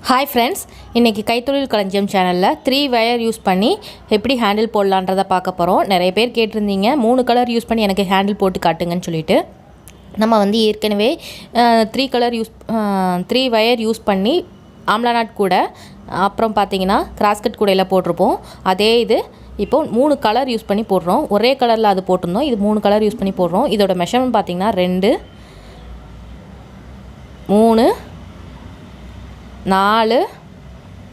Hi friends, இன்றைக்கி கைத்தொழில் களஞ்சியம் சேனலில் 3 வயர் யூஸ் பண்ணி எப்படி ஹேண்டில் போடலான்றதை பார்க்க போகிறோம். நிறைய பேர் கேட்டிருந்தீங்க 3 கலர் யூஸ் பண்ணி எனக்கு ஹேண்டில் போட்டு காட்டுங்கன்னு சொல்லிட்டு. நம்ம வந்து ஏற்கனவே 3 வயர் யூஸ் பண்ணி ஆம்லா நாட் கூட அப்புறம் பார்த்திங்கன்னா கிராஸ்கட் கூடையில் போட்டிருப்போம். அதே இது இப்போது 3 கலர் யூஸ் பண்ணி போடுறோம். ஒரே கலரில் அது போட்டிருந்தோம், இது 3 கலர் யூஸ் பண்ணி போடுறோம். இதோட மெஷர்மெண்ட் பார்த்திங்கன்னா 2 3 4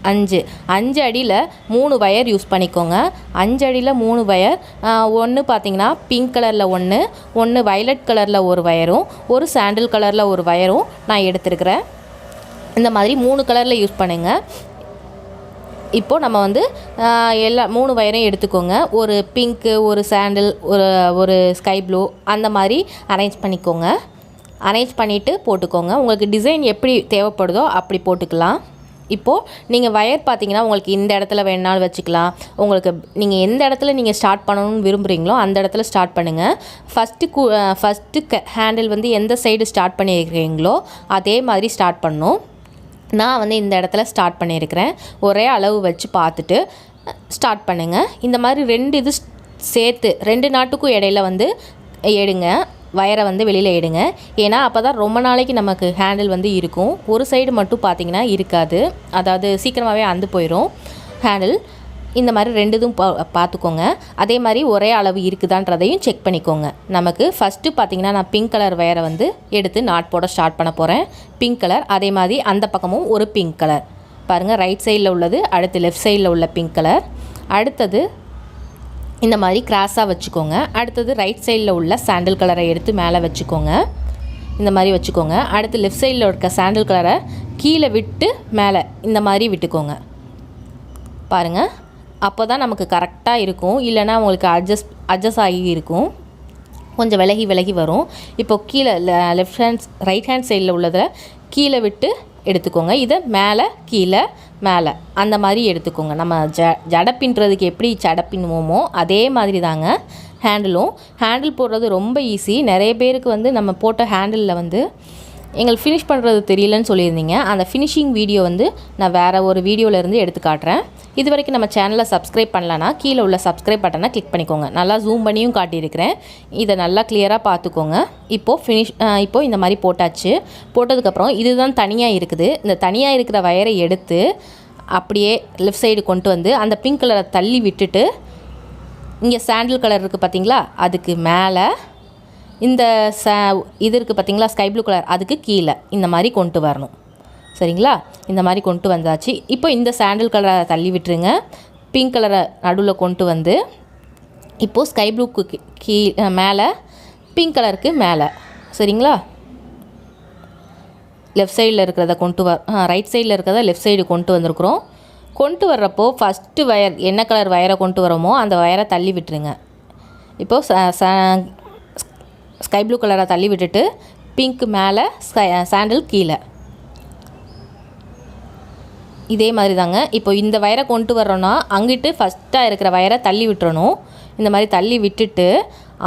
5 அடியில் 3 வயர் யூஸ் பண்ணிக்கோங்க. 5 அடியில் 3 வயர், ஒன்று பார்த்திங்கன்னா பிங்க் கலரில் ஒன்று வயலட் கலரில் ஒரு வயரும், ஒரு சாண்டில் கலரில் ஒரு வயரும் நான் எடுத்துருக்கிறேன். இந்த மாதிரி 3 கலரில் யூஸ் பண்ணுங்கள். இப்போது நம்ம வந்து எல்லா 3 வயரையும் எடுத்துக்கோங்க. ஒரு பிங்க்கு, ஒரு சாண்டில், ஒரு ஸ்கை ப்ளூ, அந்த மாதிரி அரேஞ்ச் பண்ணிக்கோங்க. அரேஞ்ச் பண்ணிவிட்டு போட்டுக்கோங்க. உங்களுக்கு டிசைன் எப்படி தேவைப்படுதோ அப்படி போட்டுக்கலாம். இப்போது நீங்கள் வயர் பார்த்தீங்கன்னா உங்களுக்கு இந்த இடத்துல வேணாலும் வச்சுக்கலாம். உங்களுக்கு நீங்கள் எந்த இடத்துல நீங்கள் ஸ்டார்ட் பண்ணணும்னு விரும்புகிறீங்களோ அந்த இடத்துல ஸ்டார்ட் பண்ணுங்கள். ஃபஸ்ட்டு ஹேண்டில் வந்து எந்த சைடு ஸ்டார்ட் பண்ணியிருக்கிறீங்களோ அதே மாதிரி ஸ்டார்ட் பண்ணணும். நான் வந்து இந்த இடத்துல ஸ்டார்ட் பண்ணியிருக்கிறேன். ஒரே அளவு வச்சு பார்த்துட்டு ஸ்டார்ட் பண்ணுங்கள். இந்த மாதிரி 2 இது சேர்த்து 2 நாட்டுக்கும் இடையில வந்து எடுங்க. வயரை வந்து வெளியில் எடுங்க. ஏன்னா அப்போ தான் ரொம்ப நாளைக்கு நமக்கு ஹேண்டில் வந்து இருக்கும். ஒரு சைடு மட்டும் பார்த்திங்கன்னா இருக்காது, அதாவது சீக்கிரமாகவே அந்து போயிடும் ஹேண்டில். இந்த மாதிரி 2 இதுவும் பார்த்துக்கோங்க. அதே மாதிரி ஒரே அளவு இருக்குதான்றதையும் செக் பண்ணிக்கோங்க. நமக்கு ஃபஸ்ட்டு பார்த்திங்கன்னா நான் பிங்க் கலர் வயரை வந்து எடுத்து நாட் போட ஸ்டார்ட் பண்ண போகிறேன். பிங்க் கலர், அதே மாதிரி அந்த பக்கமும் ஒரு பிங்க் கலர் பாருங்கள். ரைட் சைடில் உள்ளது, அடுத்து லெஃப்ட் சைடில் உள்ள பிங்க் கலர். அடுத்தது இந்த மாதிரி கிராஸாக வச்சுக்கோங்க. அடுத்தது ரைட் சைடில் உள்ள சாண்டில் கலரை எடுத்து மேலே வச்சுக்கோங்க. இந்த மாதிரி வச்சுக்கோங்க. அடுத்து லெஃப்ட் சைடில் இருக்க சாண்டில் கலரை கீழே விட்டு மேலே இந்த மாதிரி விட்டுக்கோங்க. பாருங்கள், அப்போ தான் நமக்கு கரெக்டாக இருக்கும். இல்லைனா உங்களுக்கு அட்ஜஸ்ட் ஆகி இருக்கும், கொஞ்சம் விலகி வரும். இப்போ கீழே ரைட் ஹேண்ட் சைடில் உள்ளதை கீழே விட்டு எடுத்துக்கோங்க. இதை மேலே கீழே மேலே அந்த மாதிரி எடுத்துக்கோங்க. நம்ம ஜடை பின்னுறதுக்கு எப்படி ஜடை பின்னுவோமோ அதே மாதிரி தாங்க ஹேண்டில் போடுறது ரொம்ப ஈஸி. நிறைய பேருக்கு வந்து நம்ம போட்ட ஹேண்டிலில் வந்து எங்களுக்கு ஃபினிஷ் பண்ணுறது தெரியலன்னு சொல்லியிருந்தீங்க. அந்த ஃபினிஷிங் வீடியோ வந்து நான் வேறு ஒரு வீடியோவிலேருந்து எடுத்து காட்டுறேன். இது வரைக்கும் நம்ம சேனலை சப்ஸ்கிரைப் பண்ணலன்னா கீழே உள்ள சப்ஸ்கிரைப் பட்டனை கிளிக் பண்ணிக்கோங்க. நல்லா ஜூம் பண்ணியும் காட்டியிருக்கிறேன். இதை நல்லா கிளியராக பார்த்துக்கோங்க. இப்போது இந்த மாதிரி போட்டதுக்கப்புறம் இதுதான் தனியாக இருக்குது. இந்த தனியாக இருக்கிற வயரை எடுத்து அப்படியே லெஃப்ட் சைடு கொண்டு வந்து அந்த பிங்க் கலரை தள்ளி விட்டுட்டு இங்கே சாண்டில் கலர் இருக்குது பார்த்திங்களா, அதுக்கு மேலே இந்த இது இருக்குது பார்த்திங்களா ஸ்கை ப்ளூ கலர், அதுக்கு கீழே இந்த மாதிரி கொண்டு வரணும். சரிங்களா? இந்த மாதிரி கொண்டு வந்தாச்சு. இப்போ இந்த சாண்டில் கலரை தள்ளி விட்டுருங்க. பிங்க் கலரை நடுவில் கொண்டு வந்து இப்போது ஸ்கை ப்ளூக்கு மேலே, பிங்க் கலருக்கு மேலே. சரிங்களா? லெஃப்ட் சைடில் இருக்கிறத ரைட் சைடில் இருக்கிறத லெஃப்ட் சைடு கொண்டு வந்திருக்கிறோம். கொண்டு வர்றப்போ ஃபஸ்ட்டு வயர் என்ன கலர் வயரை கொண்டு வரோமோ அந்த வயரை தள்ளி விட்டுருங்க. இப்போது ஸ்கை ப்ளூ கலரை தள்ளி விட்டுட்டு பிங்க்கு மேலே, சாண்டில் கீழே, இதே மாதிரி தாங்க. இப்போ இந்த வயரை கொண்டு வர்றோன்னா அங்கிட்டு ஃபஸ்ட்டாக இருக்கிற வயரை தள்ளி விட்டுறணும். இந்த மாதிரி தள்ளி விட்டுட்டு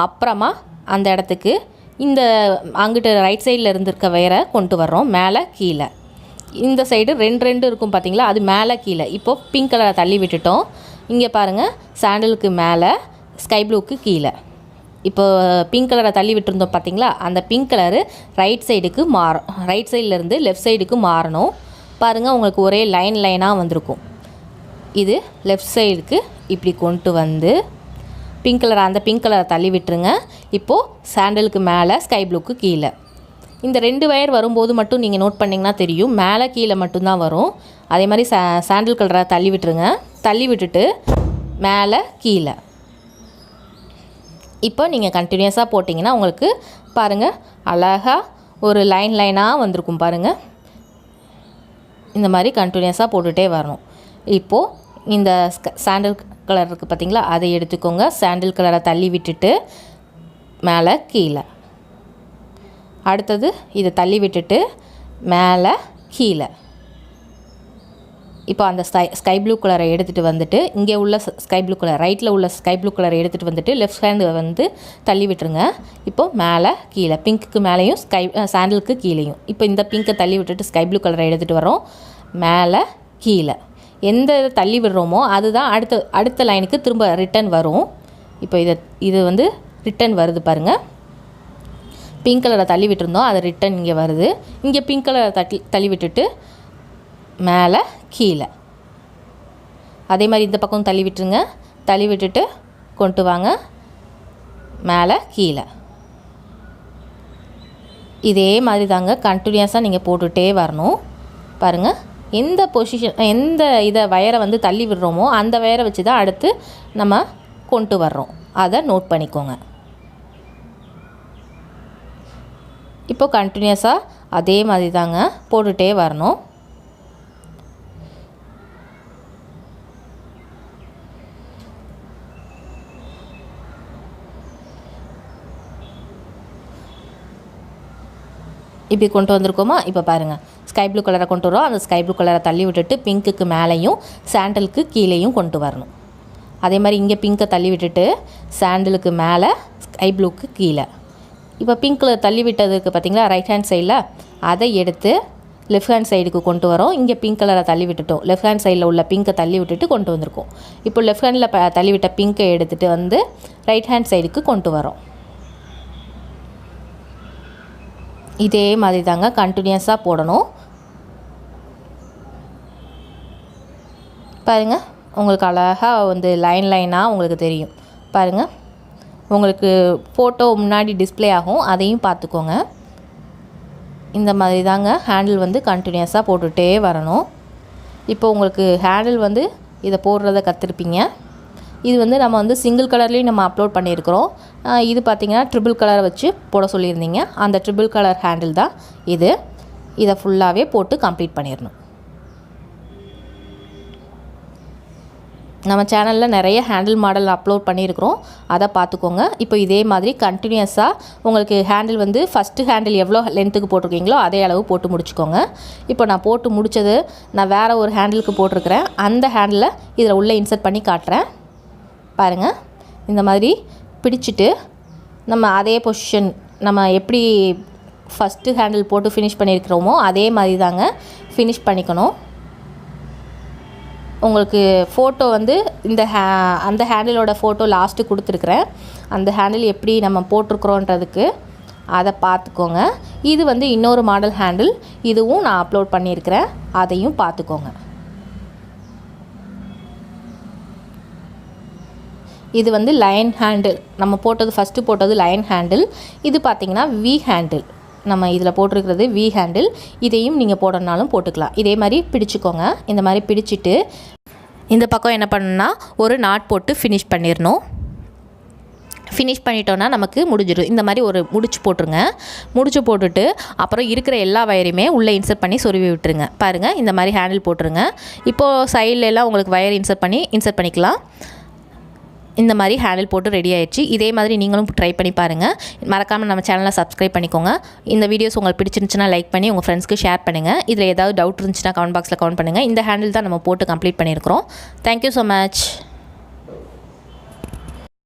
அப்புறமா அந்த இடத்துக்கு இந்த அங்கிட்டு ரைட் சைடில் இருந்திருக்க வயரை கொண்டு வர்றோம். மேலே கீழே, இந்த சைடு 2 இருக்கும் பார்த்திங்களா, அது மேலே கீழே. இப்போது பிங்க் கலரை தள்ளி விட்டுட்டோம். இங்கே பாருங்கள், சாண்டிலுக்கு மேலே, ஸ்கை ப்ளூக்கு கீழே. இப்போ பிங்க் கலரை தள்ளி விட்டுருந்தோம் பார்த்திங்களா, அந்த பிங்க் கலரு ரைட் சைட்லேருந்து லெஃப்ட் சைடுக்கு மாறணும். பாருங்கள், உங்களுக்கு ஒரே லைனாக வந்திருக்கும். இது லெஃப்ட் சைடுக்கு இப்படி கொண்டு வந்து அந்த பிங்க் கலரை தள்ளி விட்டுருங்க. இப்போது சாண்டலுக்கு மேலே, ஸ்கை ப்ளூக்கு கீழே. இந்த 2 வயர் வரும்போது மட்டும் நீங்கள் நோட் பண்ணிங்கன்னா தெரியும், மேலே கீழே மட்டும்தான் வரும். அதே மாதிரி சாண்டில் கலரை தள்ளி விட்டுருங்க. தள்ளி விட்டுட்டு மேலே கீழே. இப்போ நீங்கள் கண்டினியூஸாக போட்டிங்கன்னா உங்களுக்கு பாருங்கள் அழகாக ஒரு லைனாக வந்திருக்கும். பாருங்கள், இந்த மாதிரி கண்டினியூஸாக போட்டுகிட்டே வரணும். இப்போது இந்த சாண்டில் கலர் இருக்குது பார்த்திங்களா, அதை எடுத்துக்கோங்க. சாண்டில் கலரை தள்ளி விட்டுட்டு மேலே கீழே. அடுத்தது இதை தள்ளி விட்டுட்டு மேலே கீழே. இப்போ அந்த ஸ்கை ப்ளூ கலரை எடுத்துகிட்டு வந்துட்டு இங்கே உள்ள ஸ்கை ப்ளூ கலர், ரைட்டில் உள்ள ஸ்கை ப்ளூ கலரை எடுத்துகிட்டு வந்துட்டு லெஃப்ட் ஹேண்டு வந்து தள்ளி விட்டுருங்க. இப்போது மேலே கீழே, பிங்க்குக்கு மேலேயும் சாண்டிலுக்கு கீழேயும். இப்போ இந்த பிங்க்கை தள்ளி விட்டுட்டு ஸ்கை ப்ளூ கலரை எடுத்துகிட்டு வரோம். மேலே கீழே எந்த தள்ளி விடுறோமோ அதுதான் அடுத்த லைனுக்கு திரும்ப ரிட்டன் வரும். இப்போ இது வந்து ரிட்டன் வருது பாருங்கள். பிங்க் கலரை தள்ளி விட்டுருந்தோம், அது ரிட்டன் இங்கே வருது. இங்கே பிங்க் கலரை தள்ளி விட்டுட்டு மேலே கீழே அதே மாதிரி இந்த பக்கம் தள்ளி விட்டுருங்க. தள்ளி விட்டுட்டு கொண்டு வாங்க மேலே கீழே. இதே மாதிரி தாங்க கண்டினியூஸாக நீங்கள் போட்டுகிட்டே வரணும். பாருங்கள், எந்த பொசிஷன் எந்த வயரை வந்து தள்ளி விடுறோமோ அந்த வயரை வச்சு தான் அடுத்து நம்ம கொண்டு வர்றோம். அதை நோட் பண்ணிக்கோங்க. இப்போ கண்டினியூஸாக அதே மாதிரி தாங்க போட்டுகிட்டே வரணும். இப்படி கொண்டு வந்திருக்கோமா? இப்போ பாருங்கள், ஸ்கை ப்ளூ கலரை கொண்டு வரோம். அந்த ஸ்கை ப்ளூ கலரை தள்ளி விட்டுட்டு பிங்க்குக்கு மேலேயும் சாண்டலுக்கு கீழேயும் கொண்டு வரணும். அதே மாதிரி இங்கே பிங்க்கை தள்ளி விட்டுட்டு சாண்டலுக்கு மேலே ஸ்கை ப்ளூக்கு கீழே. இப்போ பிங்க் கலர் தள்ளி விட்டதுக்கு பார்த்திங்களா ரைட் ஹேண்ட் சைடில், அதை எடுத்து லெஃப்ட் ஹேண்ட் சைடுக்கு கொண்டு வரோம். இங்கே பிங்க் கலரை தள்ளி விட்டுட்டோம், லெஃப்ட் ஹேண்ட் சைடில் உள்ள பிங்க்கை தள்ளி விட்டுட்டு கொண்டு வந்திருக்கோம். இப்போ லெஃப்ட் ஹேண்டில் தள்ளி விட்ட பிங்க்கை எடுத்துகிட்டு வந்து ரைட் ஹேண்ட் சைடுக்கு கொண்டு வரோம். இதே மாதிரி தாங்க கண்டினியூஸாக போடணும். பாருங்கள், உங்களுக்கு அழகாக வந்து லைனாக உங்களுக்கு தெரியும். பாருங்கள், உங்களுக்கு ஃபோட்டோ முன்னாடி டிஸ்ப்ளே ஆகும், அதையும் பார்த்துக்கோங்க. இந்த மாதிரி தாங்க ஹேண்டில் வந்து கண்டினியூஸாக போட்டுகிட்டே வரணும். இப்போ உங்களுக்கு ஹேண்டில் வந்து இதை போடுறத கற்றுருப்பீங்க. இது வந்து நம்ம வந்து சிங்கிள் கலர்லேயும் நம்ம அப்லோட் பண்ணியிருக்கிறோம். இது பார்த்திங்கன்னா ட்ரிபிள் கலரை வச்சு போட சொல்லியிருந்தீங்க. அந்த ட்ரிபிள் கலர் ஹேண்டில் தான் இது. இதை ஃபுல்லாகவே போட்டு கம்ப்ளீட் பண்ணிடணும். நம்ம சேனலில் நிறைய ஹேண்டில் மாடல் அப்லோட் பண்ணியிருக்கிறோம், அதை பார்த்துக்கோங்க. இப்போ இதே மாதிரி கண்டினியூஸாக உங்களுக்கு ஹேண்டில் வந்து ஃபஸ்ட்டு ஹேண்டில் எவ்வளோ லென்த்துக்கு போட்டிருக்கீங்களோ அதே அளவு போட்டு முடிச்சுக்கோங்க. இப்போ நான் போட்டு முடித்தது நான் வேறு ஒரு ஹேண்டிலுக்கு போட்டிருக்கிறேன். அந்த ஹேண்டிலை இதில் உள்ளே இன்சர்ட் பண்ணி காட்டுறேன். பாருங்கள், இந்த மாதிரி பிடிச்சிட்டு நம்ம அதே பொசிஷன் நம்ம எப்படி ஃபஸ்ட்டு ஹேண்டில் போட்டு ஃபினிஷ் பண்ணியிருக்கிறோமோ அதே மாதிரி தாங்க ஃபினிஷ் பண்ணிக்கணும். உங்களுக்கு ஃபோட்டோ வந்து அந்த ஹேண்டிலோட ஃபோட்டோ லாஸ்ட்டு கொடுத்துருக்குறேன். அந்த ஹேண்டில் எப்படி நம்ம போட்டிருக்குறோன்றதுக்கு அதை பார்த்துக்கோங்க. இது வந்து இன்னொரு மாடல் ஹேண்டில், இதுவும் நான் அப்லோட் பண்ணியிருக்கிறேன், அதையும் பார்த்துக்கோங்க. இது வந்து லைன் ஹேண்டில், நம்ம போட்டது ஃபஸ்ட்டு போட்டது லைன் ஹேண்டில். இது பார்த்திங்கன்னா வி ஹேண்டில், நம்ம இதில் போட்டிருக்கிறது வி ஹேண்டில். இதையும் நீங்கள் போடணுனாலும் போட்டுக்கலாம். இதே மாதிரி பிடிச்சிக்கோங்க. இந்த மாதிரி பிடிச்சிட்டு இந்த பக்கம் என்ன பண்ணணுன்னா ஒரு நாட் போட்டு ஃபினிஷ் பண்ணிடணும். ஃபினிஷ் பண்ணிட்டோன்னா நமக்கு முடிஞ்சிடும். இந்த மாதிரி ஒரு முடிச்சு போட்டுருங்க. முடிச்சு போட்டுட்டு அப்புறம் இருக்கிற எல்லா வயரையுமே உள்ளே இன்சர்ட் பண்ணி சொருவி விட்டுருங்க. பாருங்கள், இந்த மாதிரி ஹேண்டில் போட்டுருங்க. இப்போது சைடில் எல்லாம் உங்களுக்கு வயர் இன்சர்ட் பண்ணிக்கலாம். இந்த மாதிரி ஹேண்டில் போட்டு ரெடி ஆயிடுச்சு. இதே மாதிரி நீங்களும் ட்ரை பண்ணி பாருங்கள். மறக்காமல் நம்ம சேனலை சப்ஸ்கிரைப் பண்ணிக்கோங்க. இந்த வீடியோஸ் உங்களுக்கு பிடிச்சிருந்துச்சுன்னா லைக் பண்ணி உங்கள் ஃப்ரெண்ட்ஸ்க்கு ஷேர் பண்ணுங்கள். இதில் ஏதாவது டவுட் இருந்துச்சுன்னா கமெண்ட் பாக்ஸில் கமெண்ட் பண்ணுங்கள். இந்த ஹேண்டில் தான் நம்ம போட்டு கம்ப்ளீட் பண்ணியிருக்கிறோம். Thank you so much.